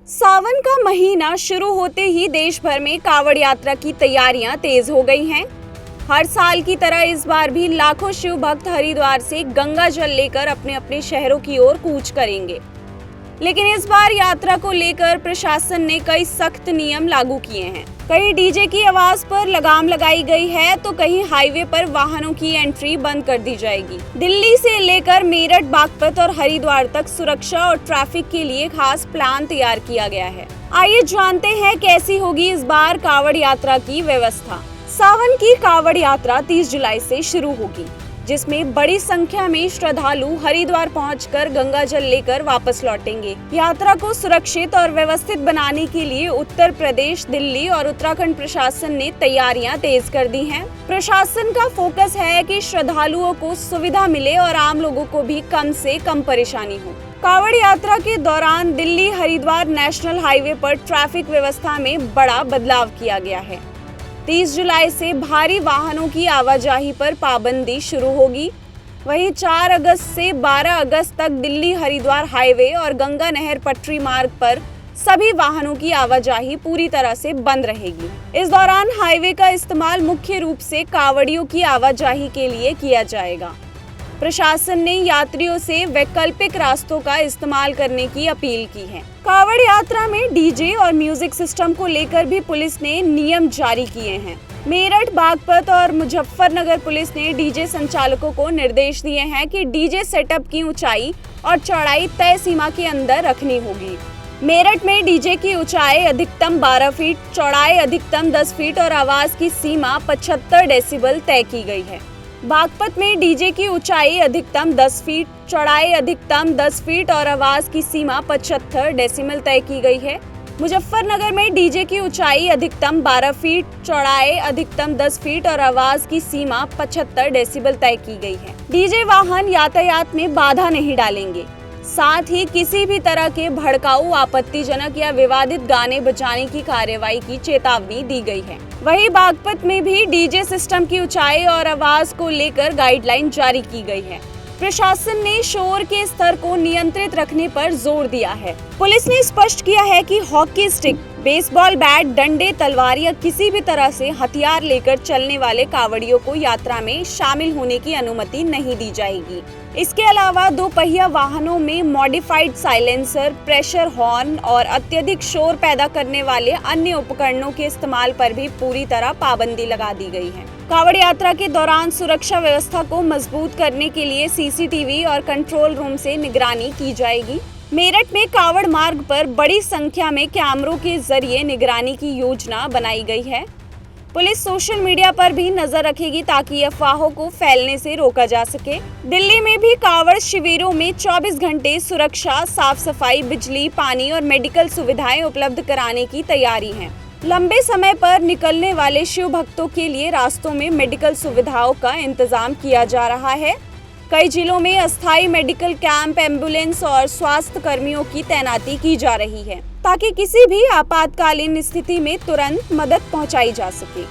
सावन का महीना शुरू होते ही देश भर में कावड़ यात्रा की तैयारियां तेज हो गई हैं। हर साल की तरह इस बार भी लाखों शिव भक्त हरिद्वार से गंगा जल लेकर अपने अपने शहरों की ओर कूच करेंगे। लेकिन इस बार यात्रा को लेकर प्रशासन ने कई सख्त नियम लागू किए हैं। कहीं डीजे की आवाज पर लगाम लगाई गई है तो कहीं हाईवे पर वाहनों की एंट्री बंद कर दी जाएगी। दिल्ली से लेकर मेरठ, बागपत और हरिद्वार तक सुरक्षा और ट्रैफिक के लिए खास प्लान तैयार किया गया है। आइए जानते हैं कैसी होगी इस बार कावड़ यात्रा की व्यवस्था। सावन की कावड़ यात्रा 30 जुलाई से शुरू होगी, जिसमें बड़ी संख्या में श्रद्धालु हरिद्वार पहुंचकर गंगा जल लेकर वापस लौटेंगे। यात्रा को सुरक्षित और व्यवस्थित बनाने के लिए उत्तर प्रदेश, दिल्ली और उत्तराखंड प्रशासन ने तैयारियां तेज कर दी हैं। प्रशासन का फोकस है कि श्रद्धालुओं को सुविधा मिले और आम लोगों को भी कम से कम परेशानी हो। कावड़ यात्रा के दौरान दिल्ली हरिद्वार नेशनल हाईवे पर ट्रैफिक व्यवस्था में बड़ा बदलाव किया गया है। 30 जुलाई से भारी वाहनों की आवाजाही पर पाबंदी शुरू होगी। वहीं 4 अगस्त से 12 अगस्त तक दिल्ली हरिद्वार हाईवे और गंगा नहर पटरी मार्ग पर सभी वाहनों की आवाजाही पूरी तरह से बंद रहेगी। इस दौरान हाईवे का इस्तेमाल मुख्य रूप से कावड़ियों की आवाजाही के लिए किया जाएगा। प्रशासन ने यात्रियों से वैकल्पिक रास्तों का इस्तेमाल करने की अपील की है। कावड़ यात्रा में डीजे और म्यूजिक सिस्टम को लेकर भी पुलिस ने नियम जारी किए हैं। मेरठ, बागपत और मुजफ्फरनगर पुलिस ने डीजे संचालकों को निर्देश दिए हैं कि डीजे सेटअप की ऊंचाई और चौड़ाई तय सीमा के अंदर रखनी होगी। मेरठ में डीजे की ऊंचाई अधिकतम 12 फीट, चौड़ाई अधिकतम 10 फीट और आवाज की सीमा 75 डेसिबल तय की गई है। बागपत में डीजे की ऊंचाई अधिकतम 10 फीट, चौड़ाई अधिकतम 10 फीट और आवाज की सीमा 75 डेसिबल तय की गई है। मुजफ्फरनगर में डीजे की ऊंचाई अधिकतम 12 फीट, चौड़ाई अधिकतम 10 फीट और आवाज की सीमा 75 डेसिबल तय की गई है। डीजे वाहन यातायात में बाधा नहीं डालेंगे। साथ ही किसी भी तरह के भड़काऊ, आपत्तिजनक या विवादित गाने बजाने की कार्रवाई की चेतावनी दी गई है। वहीं बागपत में भी डीजे सिस्टम की ऊंचाई और आवाज को लेकर गाइडलाइन जारी की गई है। प्रशासन ने शोर के स्तर को नियंत्रित रखने पर जोर दिया है। पुलिस ने स्पष्ट किया है कि हॉकी स्टिक, बेसबॉल बैट, डंडे, तलवार या किसी भी तरह से हथियार लेकर चलने वाले कावड़ियों को यात्रा में शामिल होने की अनुमति नहीं दी जाएगी। इसके अलावा 2 पहिया वाहनों में मॉडिफाइड साइलेंसर, प्रेशर हॉर्न और अत्यधिक शोर पैदा करने वाले अन्य उपकरणों के इस्तेमाल पर भी पूरी तरह पाबंदी लगा दी गई है। कावड़ यात्रा के दौरान सुरक्षा व्यवस्था को मजबूत करने के लिए सीसीटीवी और कंट्रोल रूम से निगरानी की जाएगी। मेरठ में कावड़ मार्ग पर बड़ी संख्या में कैमरों के जरिए निगरानी की योजना बनाई गई है। पुलिस सोशल मीडिया पर भी नजर रखेगी ताकि अफवाहों को फैलने से रोका जा सके। दिल्ली में भी कावड़ शिविरों में 24 घंटे सुरक्षा, साफ सफाई, बिजली, पानी और मेडिकल सुविधाएं उपलब्ध कराने की तैयारी है। लंबे समय पर निकलने वाले शिव भक्तों के लिए रास्तों में मेडिकल सुविधाओं का इंतजाम किया जा रहा है। कई जिलों में अस्थायी मेडिकल कैंप, एम्बुलेंस और स्वास्थ्य कर्मियों की तैनाती की जा रही है ताकि किसी भी आपातकालीन स्थिति में तुरंत मदद पहुंचाई जा सके।